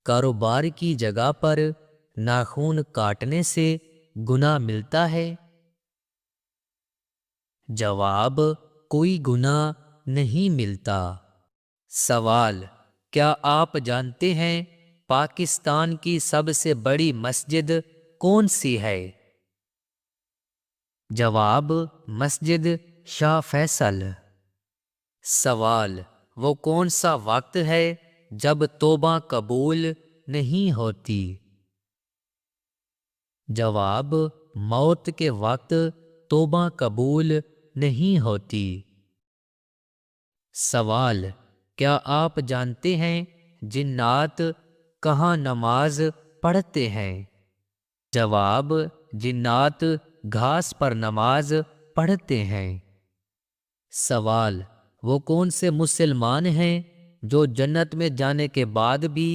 کاروبار کی جگہ پر ناخن کاٹنے سے گناہ ملتا ہے؟ جواب: کوئی گناہ نہیں ملتا۔ سوال: کیا آپ جانتے ہیں پاکستان کی سب سے بڑی مسجد کون سی ہے؟ جواب: مسجد شاہ فیصل۔ سوال: وہ کون سا وقت ہے جب توبہ قبول نہیں ہوتی؟ جواب: موت کے وقت توبہ قبول نہیں ہوتی۔ سوال: کیا آپ جانتے ہیں جنات کہاں نماز پڑھتے ہیں؟ جواب: جنات گھاس پر نماز پڑھتے ہیں۔ سوال: وہ کون سے مسلمان ہیں جو جنت میں جانے کے بعد بھی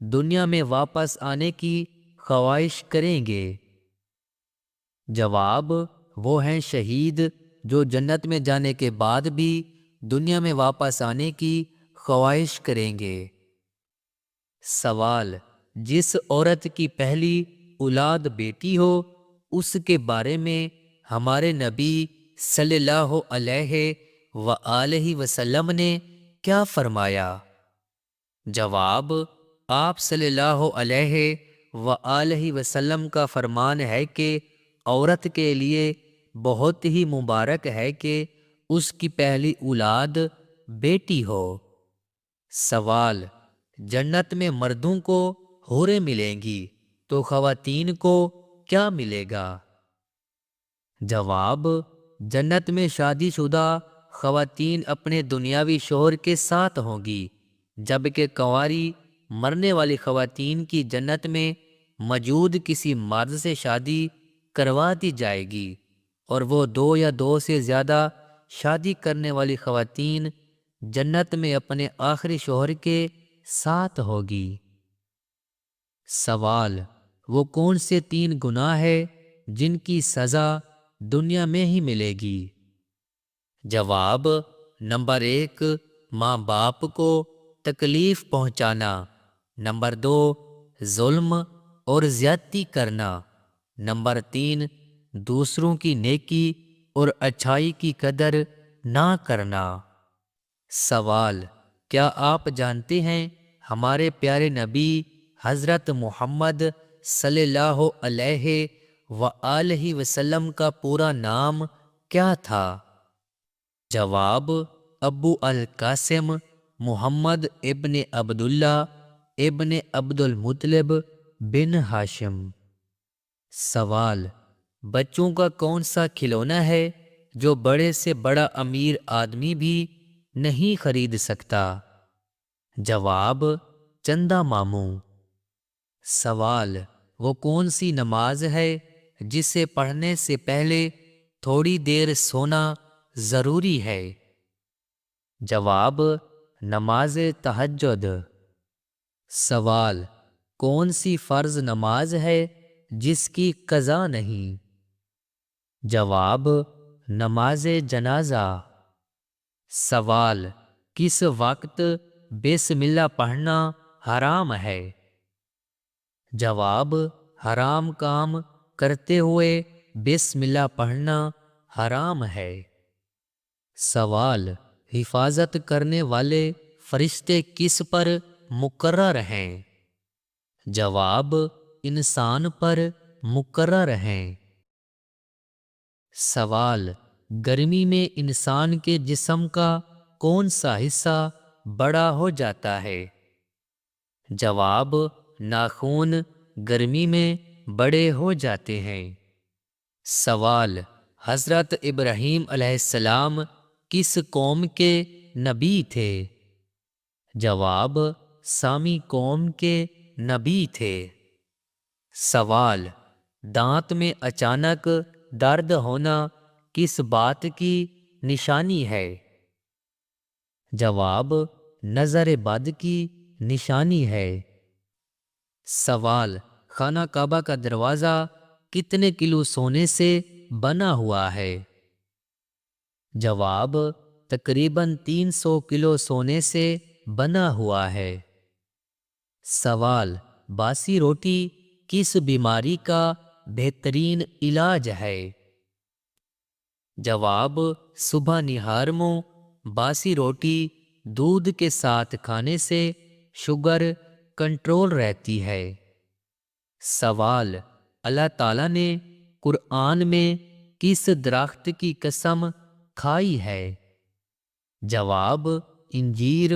دنیا میں واپس آنے کی خواہش کریں گے؟ جواب: وہ ہیں شہید جو جنت میں جانے کے بعد بھی دنیا میں واپس آنے کی خواہش کریں گے۔ سوال: جس عورت کی پہلی اولاد بیٹی ہو اس کے بارے میں ہمارے نبی صلی اللہ علیہ وآلہ وسلم نے کیا فرمایا؟ جواب: آپ صلی اللہ علیہ وآلہ وسلم کا فرمان ہے کہ عورت کے لیے بہت ہی مبارک ہے کہ اس کی پہلی اولاد بیٹی ہو۔ سوال: جنت میں مردوں کو حوریں ملیں گی تو خواتین کو کیا ملے گا؟ جواب: جنت میں شادی شدہ خواتین اپنے دنیاوی شوہر کے ساتھ ہوں گی، جبکہ کنواری مرنے والی خواتین کی جنت میں موجود کسی مرد سے شادی کروا دی جائے گی، اور وہ 2 یا 2 سے زیادہ شادی کرنے والی خواتین جنت میں اپنے آخری شوہر کے ساتھ ہوگی۔ سوال: وہ کون سے 3 گناہ ہے جن کی سزا دنیا میں ہی ملے گی؟ جواب: نمبر 1 ماں باپ کو تکلیف پہنچانا، نمبر 2 ظلم اور زیادتی کرنا، نمبر 3 دوسروں کی نیکی اور اچھائی کی قدر نہ کرنا۔ سوال: کیا آپ جانتے ہیں ہمارے پیارے نبی حضرت محمد صلی اللہ علیہ وآلہ وسلم کا پورا نام کیا تھا؟ جواب: ابو القاسم محمد ابن عبداللہ ابن عبد المطلب بن ہاشم۔ سوال: بچوں کا کون سا کھلونا ہے جو بڑے سے بڑا امیر آدمی بھی نہیں خرید سکتا؟ جواب: چندہ ماموں۔ سوال: وہ کون سی نماز ہے جسے پڑھنے سے پہلے تھوڑی دیر سونا ضروری ہے؟ جواب: نماز تہجد۔ سوال: کون سی فرض نماز ہے جس کی قضا نہیں؟ جواب: نماز جنازہ۔ سوال: کس وقت بسم اللہ پڑھنا حرام ہے؟ جواب: حرام کام کرتے ہوئے بسم اللہ پڑھنا حرام ہے۔ سوال: حفاظت کرنے والے فرشتے کس پر مقرر ہیں؟ جواب: انسان پر مقرر ہیں۔ سوال: گرمی میں انسان کے جسم کا کون سا حصہ بڑا ہو جاتا ہے؟ جواب: ناخن گرمی میں بڑے ہو جاتے ہیں۔ سوال: حضرت ابراہیم علیہ السلام کس قوم کے نبی تھے؟ جواب: سامی قوم کے نبی تھے۔ سوال: دانت میں اچانک درد ہونا کس بات کی نشانی ہے؟ جواب: نظر بد کی نشانی ہے۔ سوال: خانہ کعبہ کا دروازہ کتنے کلو سونے سے بنا ہوا ہے؟ جواب: تقریباً 300 کلو سونے سے بنا ہوا ہے۔ سوال: باسی روٹی کس بیماری کا بہترین علاج ہے؟ جواب: صبح نہار میں باسی روٹی دودھ کے ساتھ کھانے سے شوگر کنٹرول رہتی ہے۔ سوال: اللہ تعالیٰ نے قرآن میں کس درخت کی قسم کھائی ہے؟ جواب: انجیر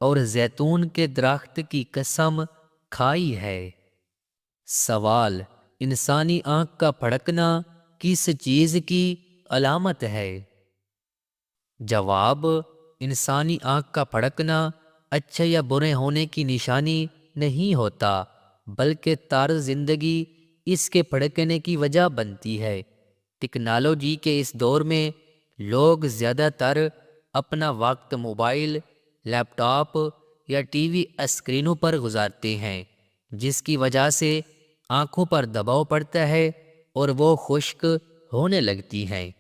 اور زیتون کے درخت کی قسم کھائی ہے۔ سوال: انسانی آنکھ کا پھڑکنا کس چیز کی علامت ہے؟ جواب: انسانی آنکھ کا پھڑکنا اچھے یا برے ہونے کی نشانی نہیں ہوتا، بلکہ طرز زندگی اس کے پھڑکنے کی وجہ بنتی ہے۔ ٹیکنالوجی کے اس دور میں لوگ زیادہ تر اپنا وقت موبائل، لیپ ٹاپ یا ٹی وی اسکرینوں پر گزارتے ہیں، جس کی وجہ سے آنکھوں پر دباؤ پڑتا ہے اور وہ خشک ہونے لگتی ہیں۔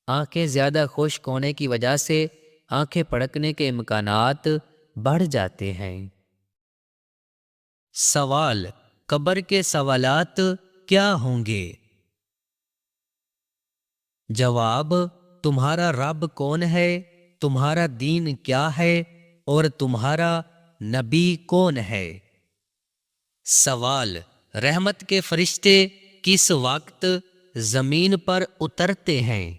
آنکھیں زیادہ خشک ہونے کی وجہ سے آنکھیں پھڑکنے کے امکانات بڑھ جاتے ہیں۔ سوال: قبر کے سوالات کیا ہوں گے؟ جواب: تمہارا رب کون ہے، تمہارا دین کیا ہے اور تمہارا نبی کون ہے؟ سوال: رحمت کے فرشتے کس وقت زمین پر اترتے ہیں؟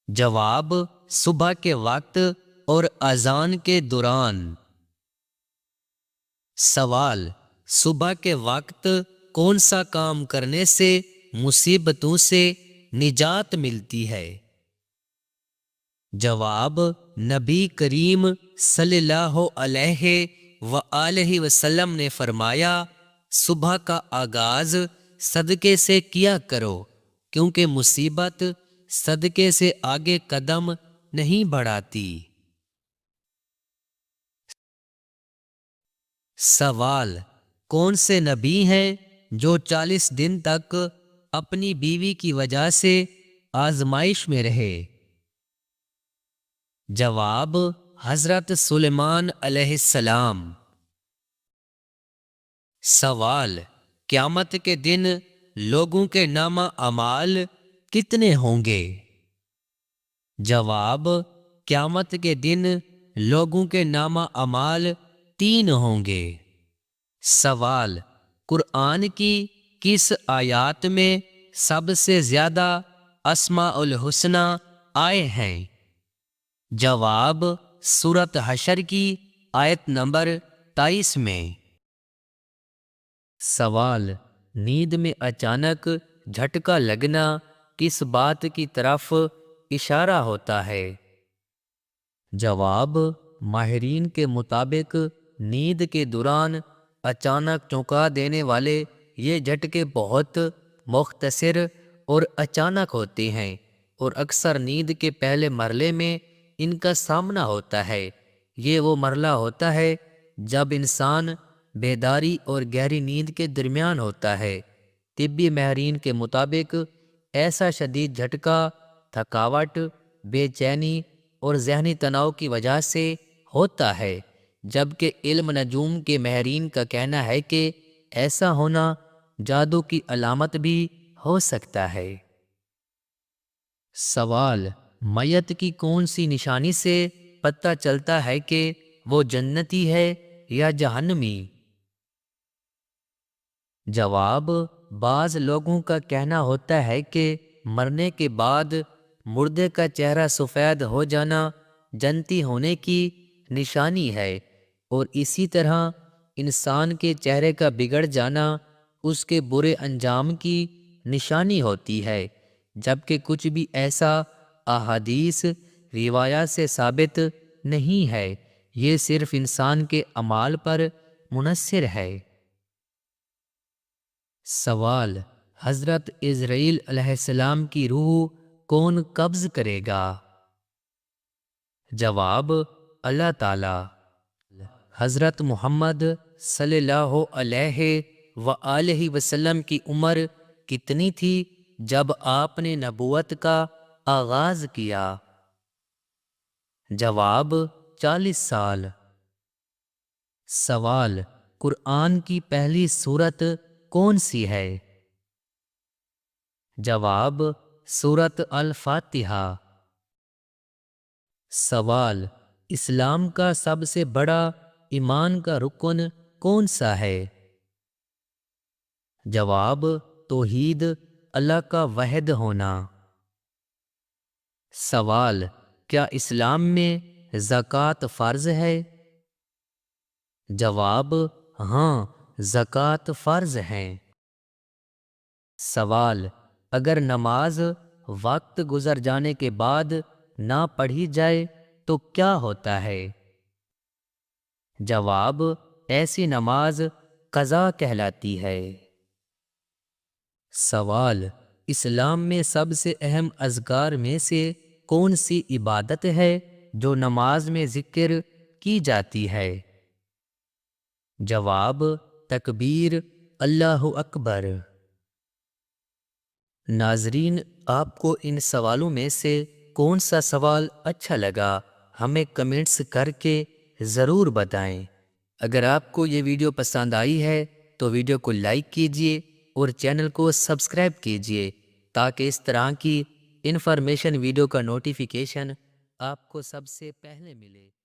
جواب: صبح کے وقت اور اذان کے دوران۔ سوال: صبح کے وقت کون سا کام کرنے سے مصیبتوں سے نجات ملتی ہے؟ جواب: نبی کریم صلی اللہ علیہ وآلہ وسلم نے فرمایا، صبح کا آغاز صدقے سے کیا کرو، کیونکہ مصیبت صدقے سے آگے قدم نہیں بڑھاتی۔ سوال: کون سے نبی ہیں جو 40 دن تک اپنی بیوی کی وجہ سے آزمائش میں رہے؟ جواب: حضرت سلیمان علیہ السلام۔ سوال: قیامت کے دن لوگوں کے نامہ اعمال کتنے ہوں گے؟ جواب: قیامت کے دن لوگوں کے نامہ اعمال 3 ہوں گے۔ سوال: قرآن کی کس آیات میں سب سے زیادہ اسماء الحسنی آئے ہیں؟ جواب: سورۃ حشر کی آیت نمبر 23 میں۔ سوال: نیند میں اچانک جھٹکا لگنا کس بات کی طرف اشارہ ہوتا ہے؟ جواب: ماہرین کے مطابق نیند کے دوران اچانک چونکا دینے والے یہ جھٹکے بہت مختصر اور اچانک ہوتے ہیں اور اکثر نیند کے پہلے مرحلے میں ان کا سامنا ہوتا ہے۔ یہ وہ مرحلہ ہوتا ہے جب انسان بیداری اور گہری نیند کے درمیان ہوتا ہے۔ طبی ماہرین کے مطابق ایسا شدید جھٹکا تھکاوٹ، بے چینی اور ذہنی تناؤ کی وجہ سے ہوتا ہے، جبکہ علم نجوم کے ماہرین کا کہنا ہے کہ ایسا ہونا جادو کی علامت بھی ہو سکتا ہے۔ سوال: میت کی کون سی نشانی سے پتہ چلتا ہے کہ وہ جنتی ہے یا جہنمی؟ جواب: بعض لوگوں کا کہنا ہوتا ہے کہ مرنے کے بعد مردے کا چہرہ سفید ہو جانا جنتی ہونے کی نشانی ہے، اور اسی طرح انسان کے چہرے کا بگڑ جانا اس کے برے انجام کی نشانی ہوتی ہے، جبکہ کچھ بھی ایسا احادیث روایات سے ثابت نہیں ہے، یہ صرف انسان کے اعمال پر منحصر ہے۔ سوال: حضرت عزرائیل علیہ السلام کی روح کون قبض کرے گا؟ جواب: اللہ تعالی۔ حضرت محمد صلی اللہ علیہ وآلہ وسلم کی عمر کتنی تھی جب آپ نے نبوت کا آغاز کیا؟ جواب: 40 سال۔ سوال: قرآن کی پہلی سورت کون سی ہے؟ جواب: سورت الفاتحہ۔ سوال: اسلام کا سب سے بڑا ایمان کا رکن کون سا ہے؟ جواب: توحید، اللہ کا واحد ہونا۔ سوال: کیا اسلام میں زکوٰۃ فرض ہے؟ جواب: ہاں، زکوٰۃ فرض ہے۔ سوال: اگر نماز وقت گزر جانے کے بعد نہ پڑھی جائے تو کیا ہوتا ہے؟ جواب: ایسی نماز قضا کہلاتی ہے۔ سوال: اسلام میں سب سے اہم اذکار میں سے کون سی عبادت ہے جو نماز میں ذکر کی جاتی ہے؟ جواب: تکبیر، اللہ اکبر۔ ناظرین، آپ کو ان سوالوں میں سے کون سا سوال اچھا لگا ہمیں کمنٹس کر کے ضرور بتائیں۔ اگر آپ کو یہ ویڈیو پسند آئی ہے تو ویڈیو کو لائک کیجئے اور چینل کو سبسکرائب کیجئے تاکہ اس طرح کی انفارمیشن ویڈیو کا نوٹیفیکیشن آپ کو سب سے پہلے ملے۔